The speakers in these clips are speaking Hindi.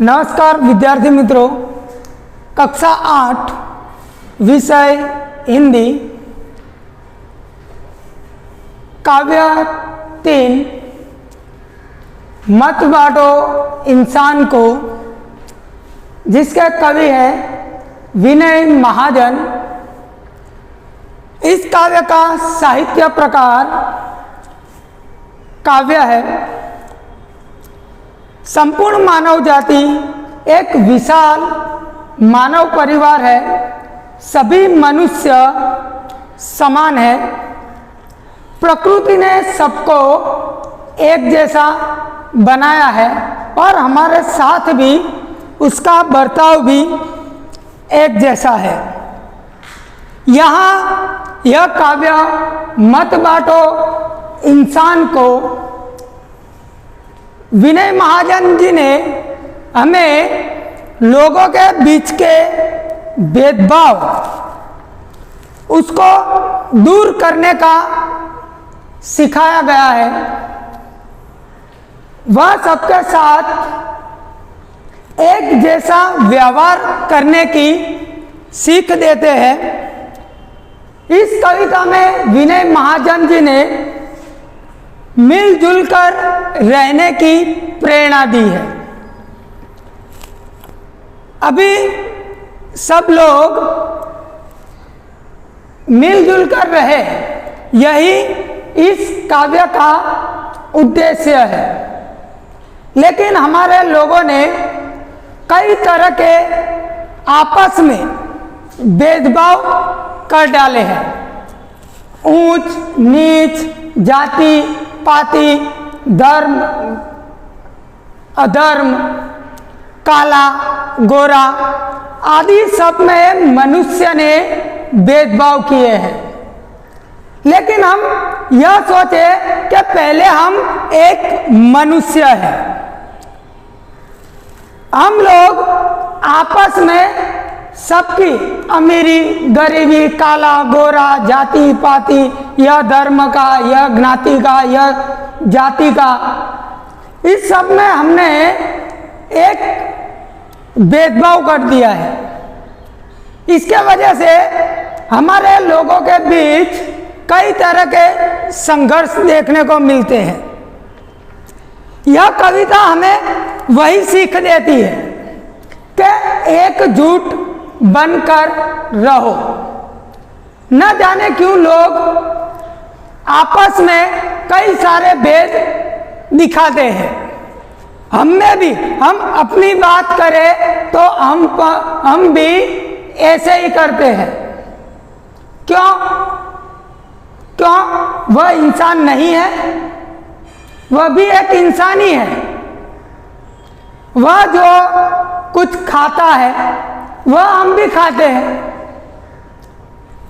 नमस्कार विद्यार्थी मित्रों, कक्षा 8 विषय हिंदी काव्य 3 मत बांटो इंसान को, जिसके कवि हैं विनय महाजन। इस काव्य का साहित्य प्रकार काव्य है। संपूर्ण मानव जाति एक विशाल मानव परिवार है। सभी मनुष्य समान है। प्रकृति ने सबको एक जैसा बनाया है और हमारे साथ भी उसका बर्ताव भी एक जैसा है। यहाँ यह काव्य मत बांटो इंसान को विनय महाजन जी ने हमें लोगों के बीच के भेदभाव उसको दूर करने का सिखाया गया है। वह सबके साथ एक जैसा व्यवहार करने की सीख देते हैं। इस कविता में विनय महाजन जी ने मिलजुल कर रहने की प्रेरणा दी है। अभी सब लोग मिलजुल कर रहे, यही इस काव्य का उद्देश्य है। लेकिन हमारे लोगों ने कई तरह के आपस में भेदभाव कर डाले हैं। ऊंच नीच, जाति पाति, धर्म अधर्म, काला गोरा आदि सब में मनुष्य ने भेदभाव किए हैं। लेकिन हम यह सोचे कि पहले हम एक मनुष्य हैं। हम लोग आपस में सबकी अमीरी गरीबी, काला गोरा, जाति पाति, यह धर्म का, यह ज्ञाति का, यह जाति का, इस सब में हमने एक भेदभाव कर दिया है। इसके वजह से हमारे लोगों के बीच कई तरह के संघर्ष देखने को मिलते हैं। यह कविता हमें वही सीख देती है कि एकजुट बनकर रहो। न जाने क्यों लोग आपस में कई सारे भेद दिखाते हैं। हम में भी, हम अपनी बात करें तो हम भी ऐसे ही करते हैं। क्यों? वह इंसान नहीं है? वह भी एक इंसान ही है। वह जो कुछ खाता है वह हम भी खाते हैं।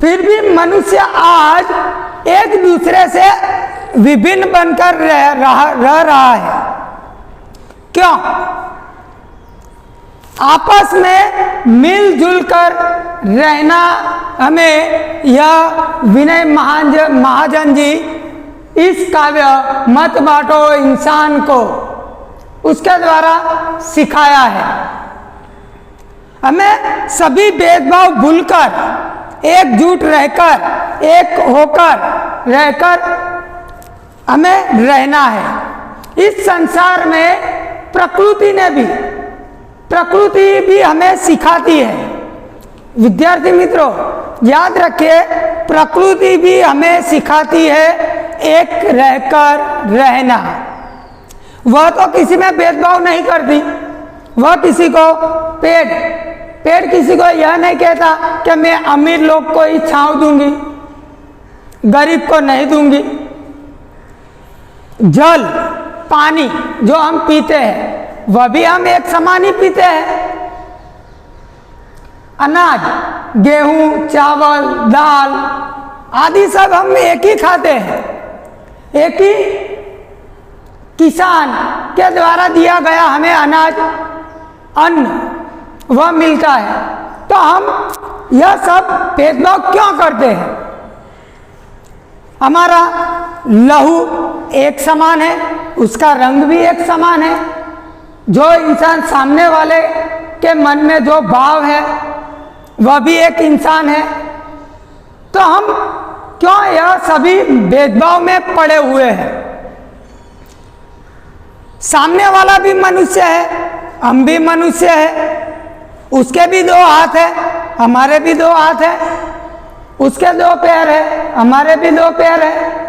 फिर भी मनुष्य आज एक दूसरे से विभिन्न बनकर रह रहा है। क्यों? आपस में मिलजुल कर रहना हमें यह विनय महाजन जी इस काव्य मत बांटो इंसान को उसके द्वारा सिखाया है। हमें सभी भेदभाव भूलकर एकजुट रहकर, एक होकर रहकर हमें रहना है। इस संसार में प्रकृति भी हमें सिखाती है। विद्यार्थी मित्रों, याद रखिए, प्रकृति भी हमें सिखाती है एक रहकर रहना। वह तो किसी में भेदभाव नहीं करती। वह किसी को पेड़ किसी को यह नहीं कहता कि मैं अमीर लोग को ही छांव दूंगी, गरीब को नहीं दूंगी। जल पानी जो हम पीते हैं वह भी हम एक समान ही पीते हैं। अनाज, गेहूं, चावल, दाल आदि सब हम एक ही खाते हैं। एक ही किसान के द्वारा दिया गया हमें अनाज, अन्न वह मिलता है। तो हम यह सब भेदभाव क्यों करते हैं? हमारा लहू एक समान है, उसका रंग भी एक समान है, जो इंसान सामने वाले के मन में जो भाव है वह भी एक इंसान है, तो हम क्यों यह सभी भेदभाव में पड़े हुए हैं? सामने वाला भी मनुष्य है, हम भी मनुष्य है, उसके भी 2 हाथ है, हमारे भी 2 हाथ है, उसके 2 पैर है, हमारे भी 2 पैर है,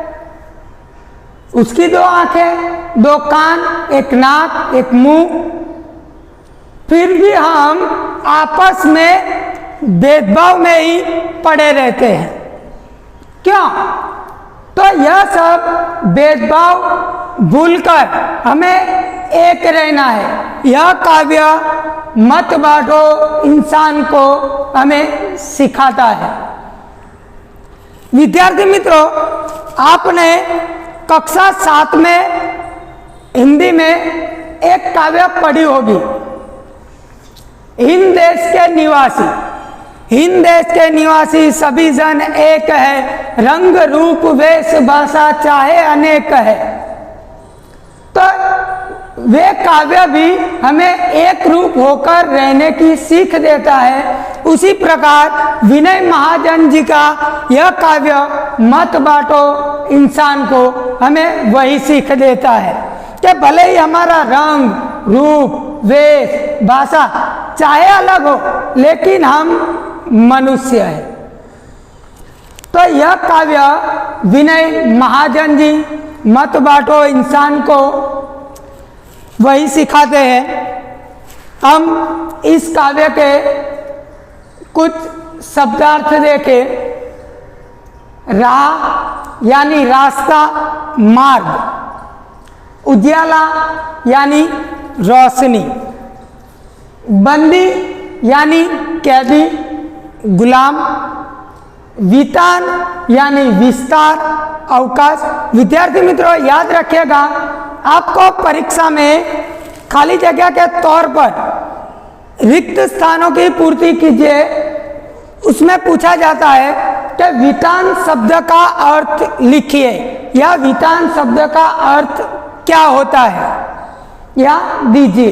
उसकी 2 आंखें, 2 कान, 1 नाक, 1 मुंह, फिर भी हम आपस में भेदभाव में ही पड़े रहते हैं। क्यों? तो यह सब भेदभाव भूलकर हमें एक रहना है। यह काव्य मत बांटो इंसान को हमें सिखाता है। विद्यार्थी मित्रों, आपने कक्षा 7 में हिंदी में एक काव्य पढ़ी होगी, हिंद देश के निवासी। हिंद देश के निवासी सभी जन एक है, रंग रूप वेश भाषा चाहे अनेक है। तो वे काव्य भी हमें एक रूप होकर रहने की सीख देता है। उसी प्रकार विनय महाजन जी का यह काव्य मत बांटो इंसान को हमें वही सीख देता है कि भले ही हमारा रंग रूप वेश भाषा चाहे अलग हो, लेकिन हम मनुष्य है। तो यह काव्य विनय महाजन जी मत बांटो इंसान को वही सिखाते हैं। हम इस काव्य के कुछ शब्दार्थ देखें। राह यानी रास्ता, मार्ग, उजियाला यानी रोशनी, बंदी यानी कैदी गुलाम, वितान यानी विस्तार अवकाश। विद्यार्थी मित्रों, याद रखिएगा, आपको परीक्षा में खाली जगह के तौर पर रिक्त स्थानों की पूर्ति कीजिए। उसमें पूछा जाता है कि वितान शब्द का अर्थ लिखिए, या वितान शब्द का अर्थ क्या होता है, या दीजिए।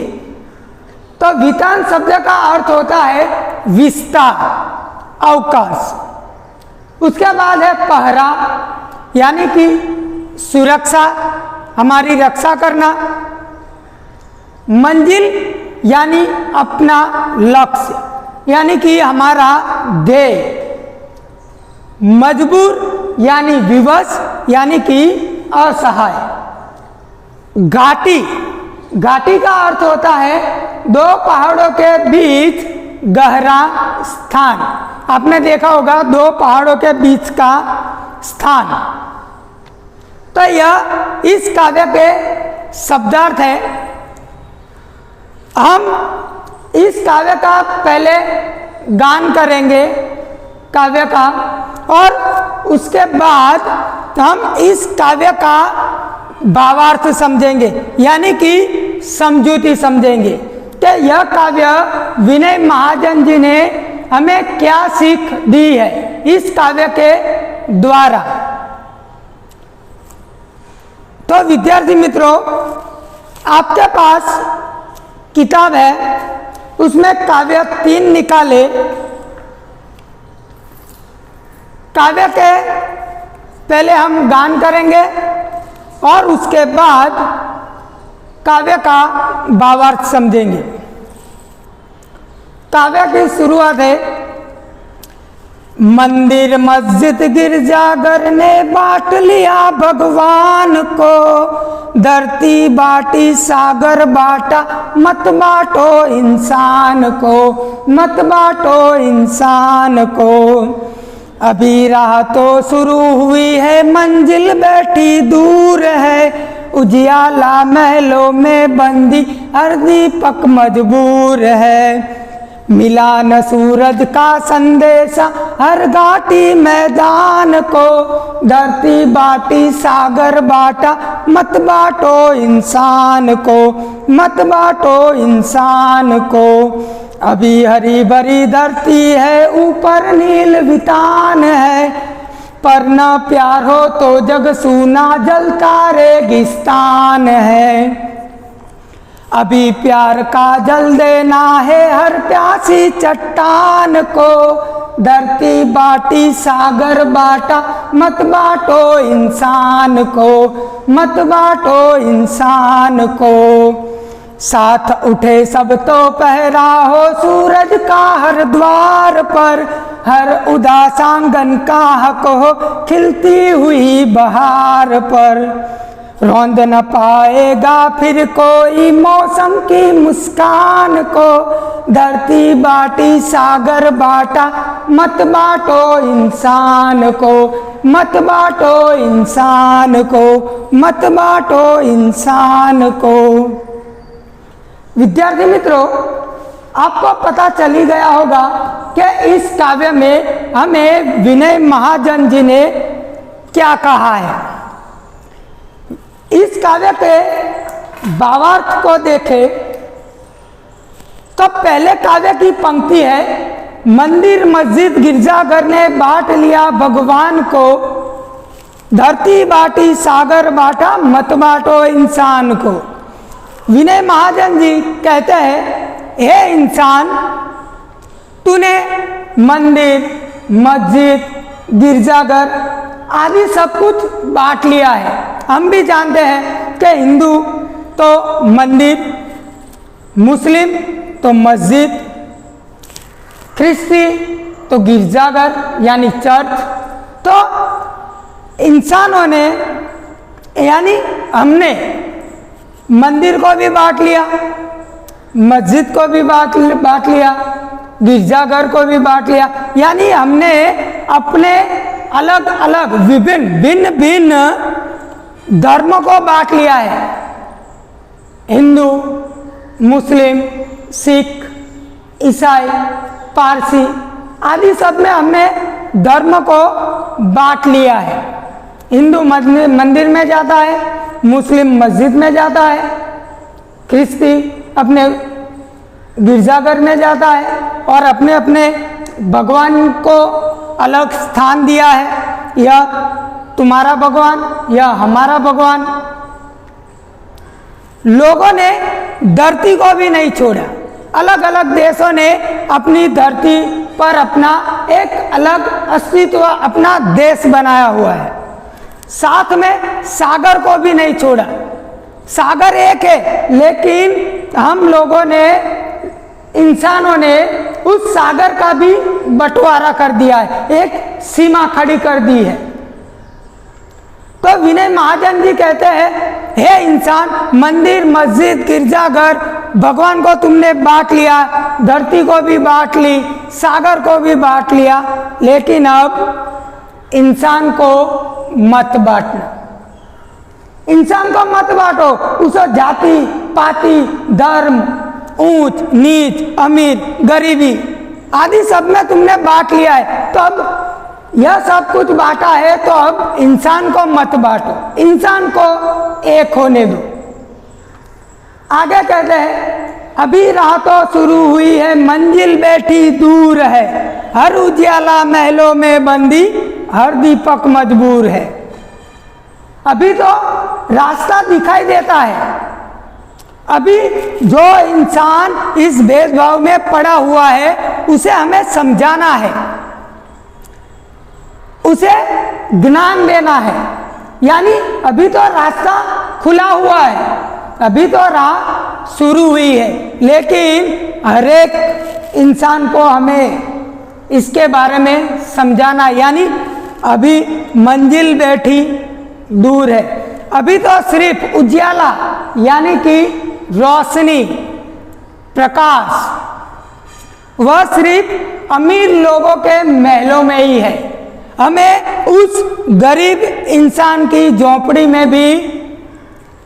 तो वितान शब्द का अर्थ होता है विस्तार, अवकाश। उसके बाद है पहरा, यानी कि सुरक्षा, हमारी रक्षा करना। मंजिल यानी अपना लक्ष्य, यानी कि हमारा ध्येय। मजबूर यानी विवश, यानी कि असहाय। घाटी, घाटी का अर्थ होता है 2 पहाड़ों के बीच गहरा स्थान। आपने देखा होगा 2 पहाड़ों के बीच का स्थान। तो यह इस काव्य के शब्दार्थ है। हम इस काव्य का पहले गान करेंगे काव्य का, और उसके बाद हम इस काव्य का भावार्थ समझेंगे, यानी कि समझूती समझेंगे कि यह काव्य विनय महाजन जी ने हमें क्या सीख दी है इस काव्य के द्वारा। तो विद्यार्थी मित्रों, आपके पास किताब है, उसमें काव्य 3 निकाले। काव्य के पहले हम गान करेंगे और उसके बाद काव्य का भावार्थ समझेंगे। काव्य की शुरुआत है। मंदिर मस्जिद गिरजाघर ने बांट लिया भगवान को, धरती बाटी सागर बाटा, मत बांटो इंसान को, मत बांटो इंसान को। अभी राह तो शुरू हुई है, मंजिल बैठी दूर है, उजियाला महलों में बंदी हर दीपक मजबूर है। मिला न सूरज का संदेशा हर घाटी मैदान को, धरती बाटी सागर बाटा, मत बांटो इंसान को, मत बांटो इंसान को। अभी हरी भरी धरती है, ऊपर नील वितान है, पर न प्यार हो तो जग सूना जलता रेगिस्तान है। अभी प्यार का जल देना है हर प्यासी चट्टान को, धरती बाटी सागर बाटा मत बाटो इंसान को, मत बाटो इंसान को। साथ उठे सब तो पहरा हो सूरज का हर द्वार पर, हर उदास आंगन का हक हो खिलती हुई बहार पर। रौंद न पाएगा फिर कोई मौसम की मुस्कान को, धरती बाटी सागर बाटा मत बाटो इंसान को, मत बाटो इंसान को, मत बाटो इंसान को। विद्यार्थी मित्रों, आपको पता चल ही गया होगा कि इस काव्य में हमें विनय महाजन जी ने क्या कहा है। इस काव्य के भावार्थ को देखें तो पहले काव्य की पंक्ति है, मंदिर मस्जिद गिरजाघर ने बांट लिया भगवान को, धरती बाटी सागर बाटा मत बाटो इंसान को। विनय महाजन जी कहते हैं, हे इंसान, तूने मंदिर मस्जिद गिरजाघर आदि सब कुछ बांट लिया है। हम भी जानते हैं कि हिंदू तो मंदिर, मुस्लिम तो मस्जिद, ख्रिस्ती तो गिरजाघर यानी चर्च। तो इंसानों ने यानी हमने मंदिर को भी बांट लिया, मस्जिद को भी बांट लिया, गिरजाघर को भी बांट लिया, यानी हमने अपने अलग अलग भिन्न भिन्न धर्मों को बांट लिया है। हिंदू, मुस्लिम, सिख, ईसाई, पारसी आदि सब में हमने धर्म को बांट लिया है। हिंदू मंदिर में जाता है, मुस्लिम मस्जिद में जाता है, ख्रिस्ती अपने गिरजाघर में जाता है और अपने अपने भगवान को अलग स्थान दिया है, या तुम्हारा भगवान या हमारा भगवान। लोगों ने धरती को भी नहीं छोड़ा। अलग अलग देशों ने अपनी धरती पर अपना एक अलग अस्तित्व, अपना देश बनाया हुआ है। साथ में सागर को भी नहीं छोड़ा। सागर एक है, लेकिन हम लोगों ने, इंसानों ने उस सागर का भी बंटवारा कर दिया है, एक सीमा खड़ी कर दी है। तो विनय महाजन जी कहते हैं, हे इंसान, मंदिर मस्जिद गिरजाघर भगवान को तुमने बांट लिया, धरती को भी बांट ली, सागर को भी बांट लिया, लेकिन अब इंसान को मत बांटना। इंसान को मत बांटो। उसे जाति पाति धर्म ऊंच नीच अमीर गरीबी आदि सब में तुमने बांट लिया है। तो अब यह सब कुछ बांटा है, तो अब इंसान को मत बांटो, इंसान को एक होने दो। आगे कहते हैं, अभी राह तो शुरू हुई है, मंजिल बैठी दूर है, हर उजियाला महलों में बंदी, हर दीपक मजबूर है। अभी तो रास्ता दिखाई देता है। अभी जो इंसान इस भेदभाव में पड़ा हुआ है, उसे हमें समझाना है, उसे ज्ञान देना है। यानी अभी तो रास्ता खुला हुआ है, अभी तो राह शुरू हुई है, लेकिन हर एक इंसान को हमें इसके बारे में समझाना। यानी अभी मंजिल बैठी दूर है। अभी तो सिर्फ उजियाला यानी कि रोशनी प्रकाश, वह सिर्फ अमीर लोगों के महलों में ही है। हमें उस गरीब इंसान की झोंपड़ी में भी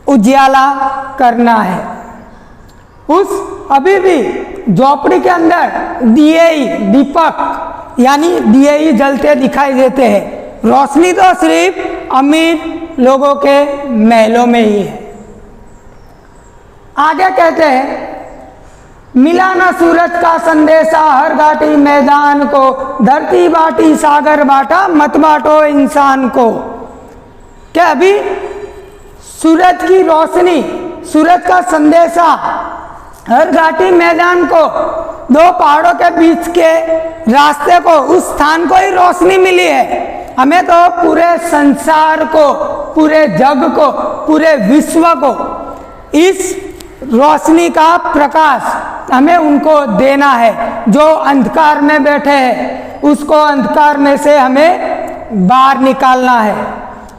उजियाला करना है। उस अभी भी झोंपड़ी के अंदर दिए ही दीपक यानी दिए ही जलते दिखाई देते हैं। रोशनी तो सिर्फ अमीर लोगों के महलों में ही है। आगे कहते हैं, मिला ना सूरज का संदेशा हर घाटी मैदान को, धरती बाटी सागर बाटा मत बाटो इंसान को। क्या अभी सूरज की रोशनी सूरज का संदेशा हर घाटी मैदान को, दो पहाड़ों के बीच के रास्ते को, उस स्थान को ही रोशनी मिली है। हमें तो पूरे संसार को, पूरे जग को, पूरे विश्व को इस रोशनी का प्रकाश हमें उनको देना है। जो अंधकार में बैठे हैं उसको अंधकार में से हमें बाहर निकालना है।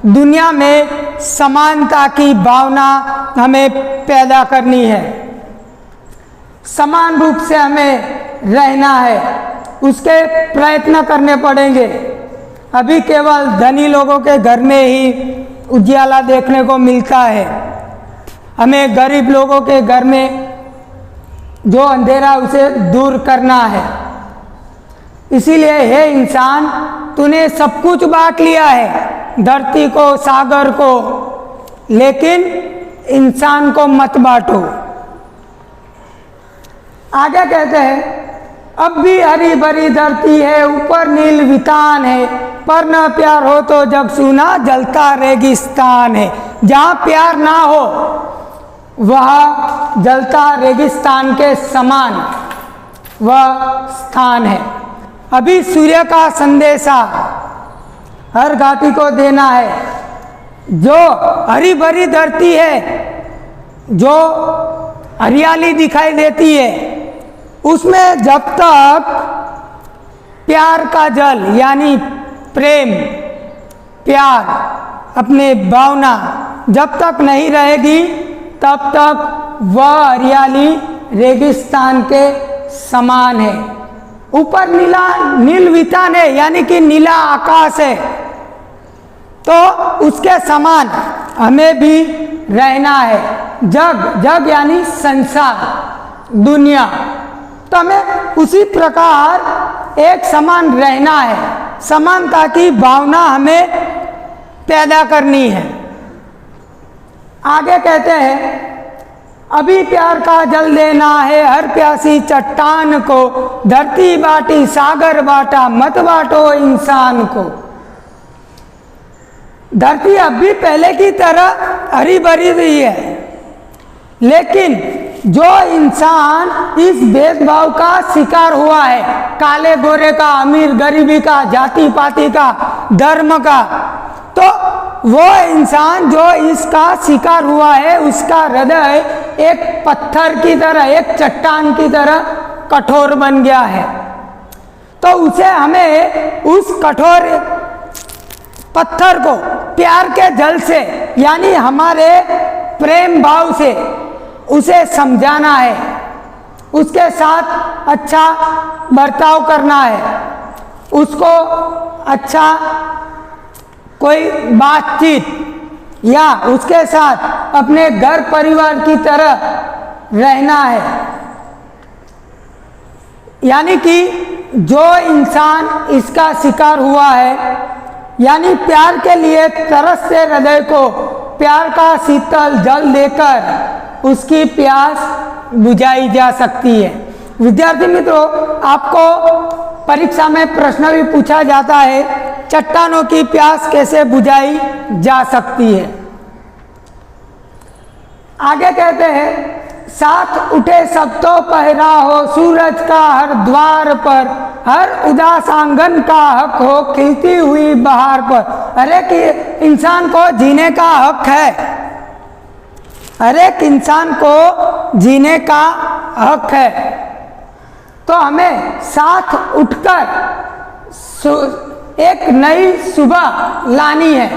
दुनिया में समानता की भावना हमें पैदा करनी है। समान रूप से हमें रहना है, उसके प्रयत्न करने पड़ेंगे। अभी केवल धनी लोगों के घर में ही उजियाला देखने को मिलता है। हमें गरीब लोगों के घर में जो अंधेरा उसे दूर करना है। इसीलिए हे इंसान, तूने सब कुछ बांट लिया है, धरती को, सागर को, लेकिन इंसान को मत बांटो। आगे कहते हैं, अब भी हरी भरी धरती है, ऊपर नील वितान है, पर न प्यार हो तो जग सूना जलता रेगिस्तान है। जहाँ प्यार ना हो वह जलता रेगिस्तान के समान वह स्थान है। अभी सूर्य का संदेशा हर घाटी को देना है। जो हरी भरी धरती है, जो हरियाली दिखाई देती है, उसमें जब तक प्यार का जल यानी प्रेम, प्यार, अपने भावना जब तक नहीं रहेगी, तब तक वह हरियाली रेगिस्तान के समान है। ऊपर नीला नील वितान है, यानी कि नीला आकाश है, तो उसके समान हमें भी रहना है। जग, जग यानी संसार, दुनिया, तो हमें उसी प्रकार एक समान रहना है। समानता की भावना हमें पैदा करनी है। आगे कहते हैं, अभी प्यार का जल देना है हर प्यासी चट्टान को, धरती बाटी सागर बाटा मत बाटो इंसान को। धरती अब भी पहले की तरह हरी भरी हुई है, लेकिन जो इंसान इस भेदभाव का शिकार हुआ है, काले गोरे का, अमीर गरीबी का, जाति पाति का, धर्म का, तो वो इंसान जो इसका शिकार हुआ है, उसका हृदय एक पत्थर की तरह, एक चट्टान की तरह कठोर बन गया है। तो उसे हमें उस कठोर पत्थर को प्यार के जल से, यानी हमारे प्रेम भाव से उसे समझाना है, उसके साथ अच्छा बर्ताव करना है, उसको अच्छा कोई बातचीत या उसके साथ अपने घर परिवार की तरह रहना है। यानी कि जो इंसान इसका शिकार हुआ है, यानी प्यार के लिए तरसते हृदय को प्यार का शीतल जल देकर उसकी प्यास बुझाई जा सकती है। विद्यार्थी मित्रों, आपको परीक्षा में प्रश्न भी पूछा जाता है, चट्टानों की प्यास कैसे बुझाई जा सकती है। आगे कहते हैं, साथ उठे सब तो पहरा हो सूरज का हर द्वार पर, हर उदास आंगन का हक हो खिलती हुई बहार पर। हर एक इंसान को जीने का हक है, हर एक इंसान को जीने का हक है। तो हमें साथ उठकर एक नई सुबह लानी है,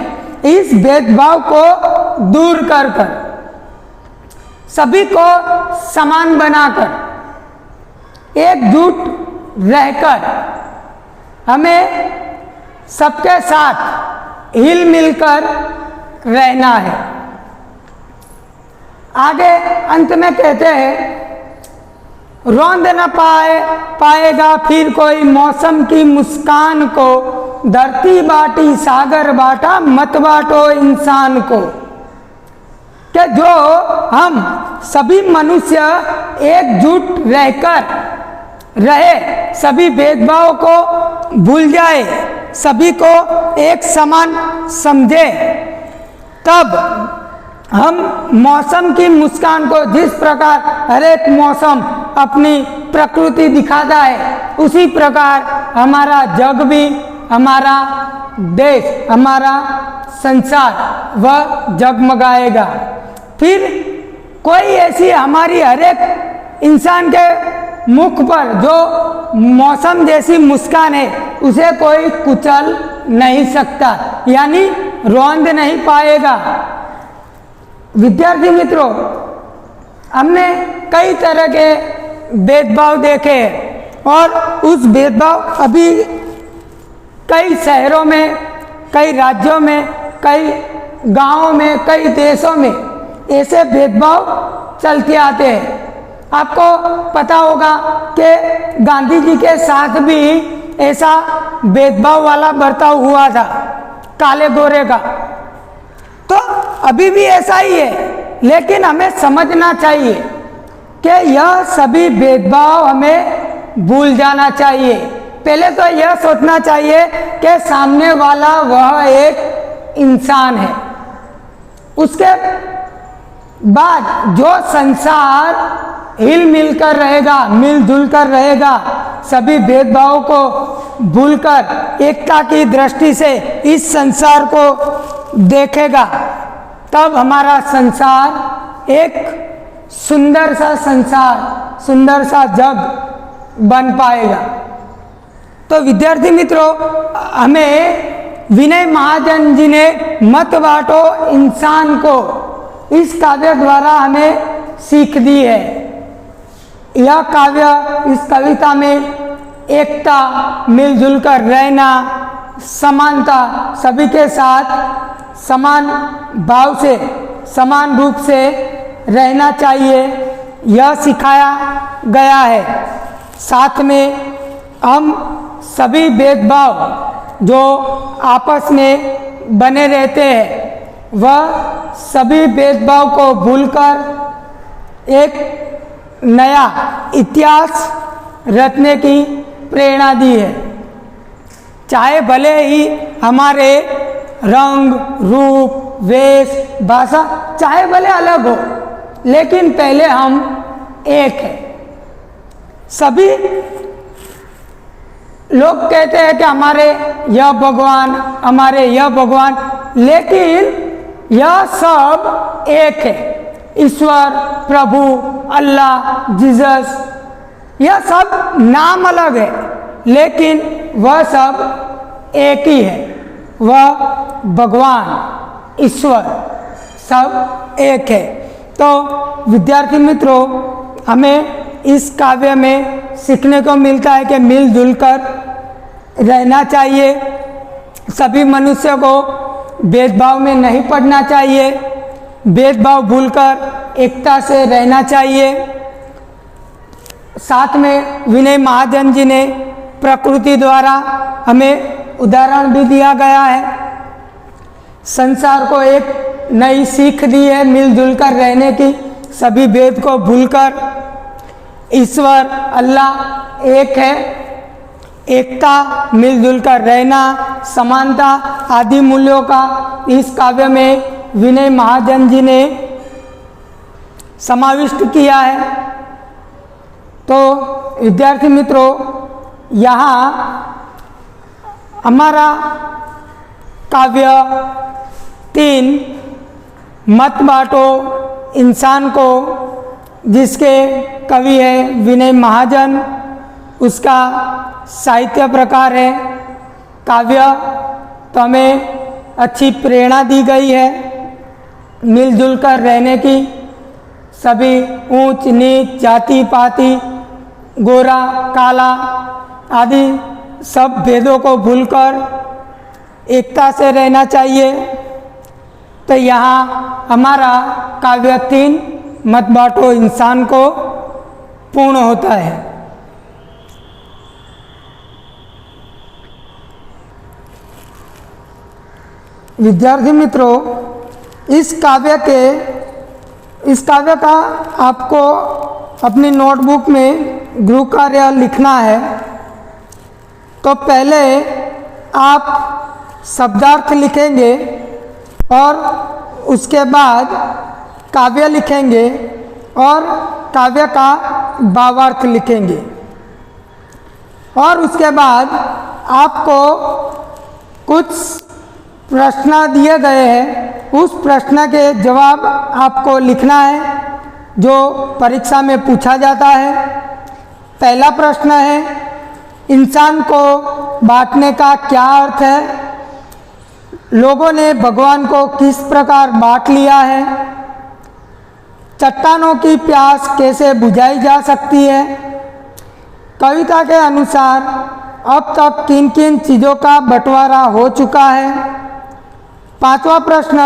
इस भेदभाव को दूर कर कर, सभी को समान बनाकर, एकजुट रहकर हमें सबके साथ हिल मिलकर रहना है। आगे अंत में कहते हैं, रौंद न पाएगा फिर कोई मौसम की मुस्कान को, धरती बाटी सागर बाटा मत बाटो इंसान को। कि जो हम सभी मनुष्य एकजुट रहकर रहे, सभी भेदभाव को भूल जाए, सभी को एक समान समझे, तब हम मौसम की मुस्कान को जिस प्रकार हर एक मौसम अपनी प्रकृति दिखाता है, उसी प्रकार हमारा जग भी, हमारा देश, हमारा संसार वह जगमगाएगा। फिर कोई ऐसी हमारी हर एक इंसान के मुख पर जो मौसम जैसी मुस्कान है, उसे कोई कुचल नहीं सकता, यानी रौंद नहीं पाएगा। विद्यार्थी मित्रों, हमने कई तरह के भेदभाव देखे हैं और उस भेदभाव अभी कई शहरों में, कई राज्यों में, कई गांवों में, कई देशों में ऐसे भेदभाव चलते आते हैं। आपको पता होगा कि गांधी जी के साथ भी ऐसा भेदभाव वाला बर्ताव हुआ था, काले गोरे का। तो अभी भी ऐसा ही है, लेकिन हमें समझना चाहिए कि यह सभी भेदभाव हमें भूल जाना चाहिए। पहले तो यह सोचना चाहिए कि सामने वाला वह एक इंसान है। उसके बाद जो संसार हिल मिल कर रहेगा, मिलजुल कर रहेगा, सभी भेदभाव को भूलकर एकता की दृष्टि से इस संसार को देखेगा, तब हमारा संसार एक सुंदर सा संसार, सुंदर सा जग बन पाएगा। तो विद्यार्थी मित्रों, हमें विनय महाजन जी ने मत बांटो इंसान को इस काव्य द्वारा हमें सीख दी है। यह काव्य, इस कविता में एकता, मिलजुल कर रहना, समानता, सभी के साथ समान भाव से, समान रूप से रहना चाहिए, यह सिखाया गया है। साथ में हम सभी भेदभाव जो आपस में बने रहते हैं, वह सभी भेदभाव को भूलकर एक नया इतिहास रचने की प्रेरणा दी है। चाहे भले ही हमारे रंग, रूप, वेश, भाषा चाहे भले अलग हो, लेकिन पहले हम एक हैं। सभी लोग कहते हैं कि हमारे यह भगवान, हमारे यह भगवान, लेकिन यह सब एक है। ईश्वर, प्रभु, अल्लाह, जीसस, यह सब नाम अलग है, लेकिन वह सब एक ही है। वह भगवान, ईश्वर सब एक है। तो विद्यार्थी मित्रों, हमें इस काव्य में सीखने को मिलता है कि मिलजुल कर रहना चाहिए। सभी मनुष्य को भेदभाव में नहीं पड़ना चाहिए, भेदभाव भूलकर एकता से रहना चाहिए। साथ में विनय महाजन जी ने प्रकृति द्वारा हमें उदाहरण भी दिया गया है, संसार को एक नई सीख दी है मिलजुल कर रहने की, सभी भेद को भूलकर। ईश्वर, अल्लाह एक है। एकता, मिलजुल कर रहना, समानता आदि मूल्यों का इस काव्य में विनय महाजन जी ने समाविष्ट किया है। तो विद्यार्थी मित्रों, यहाँ हमारा काव्य 3 मत बांटो इंसान को, जिसके कवि है विनय महाजन, उसका साहित्य प्रकार है काव्य। तो हमें अच्छी प्रेरणा दी गई है मिलजुल कर रहने की। सभी ऊंच नीच, जाति पाति, गोरा काला आदि सब भेदों को भूलकर एकता से रहना चाहिए। तो यहाँ हमारा काव्य 3 मत बांटो इंसान को पूर्ण होता है। विद्यार्थी मित्रों, इस काव्य का आपको अपनी नोटबुक में गृह कार्य लिखना है। तो पहले आप शब्दार्थ लिखेंगे और उसके बाद काव्य लिखेंगे और काव्य का भावार्थ लिखेंगे। और उसके बाद आपको कुछ प्रश्न दिए गए हैं, उस प्रश्न के जवाब आपको लिखना है जो परीक्षा में पूछा जाता है। पहला प्रश्न है, इंसान को बांटने का क्या अर्थ है? लोगों ने भगवान को किस प्रकार बांट लिया है? चट्टानों की प्यास कैसे बुझाई जा सकती है? कविता के अनुसार अब तक किन किन चीज़ों का बंटवारा हो चुका है? पांचवा प्रश्न,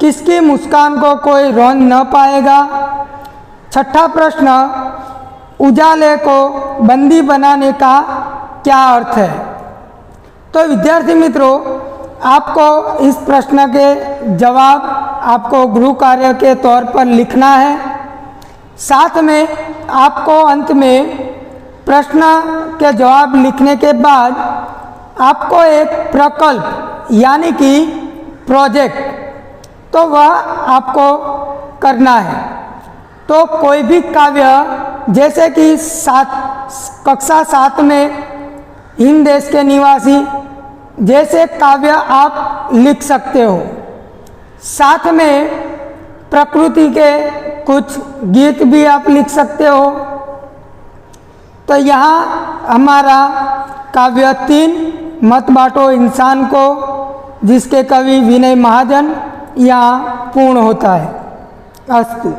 किसकी मुस्कान को कोई रौंद न पाएगा? छठा प्रश्न, उजाले को बंदी बनाने का क्या अर्थ है? तो विद्यार्थी मित्रों, आपको इस प्रश्न के जवाब आपको गृह कार्य के तौर पर लिखना है। साथ में आपको अंत में प्रश्न के जवाब लिखने के बाद आपको एक प्रकल्प यानी कि प्रोजेक्ट तो वह आपको करना है। तो कोई भी काव्य, जैसे कि कक्षा 7 में हिंद देश के निवासी जैसे काव्य आप लिख सकते हो। साथ में प्रकृति के कुछ गीत भी आप लिख सकते हो। तो यहाँ हमारा काव्य 3 मत बांटो इंसान को, जिसके कवि विनय महाजन यहाँ पूर्ण होता है। अस्तु।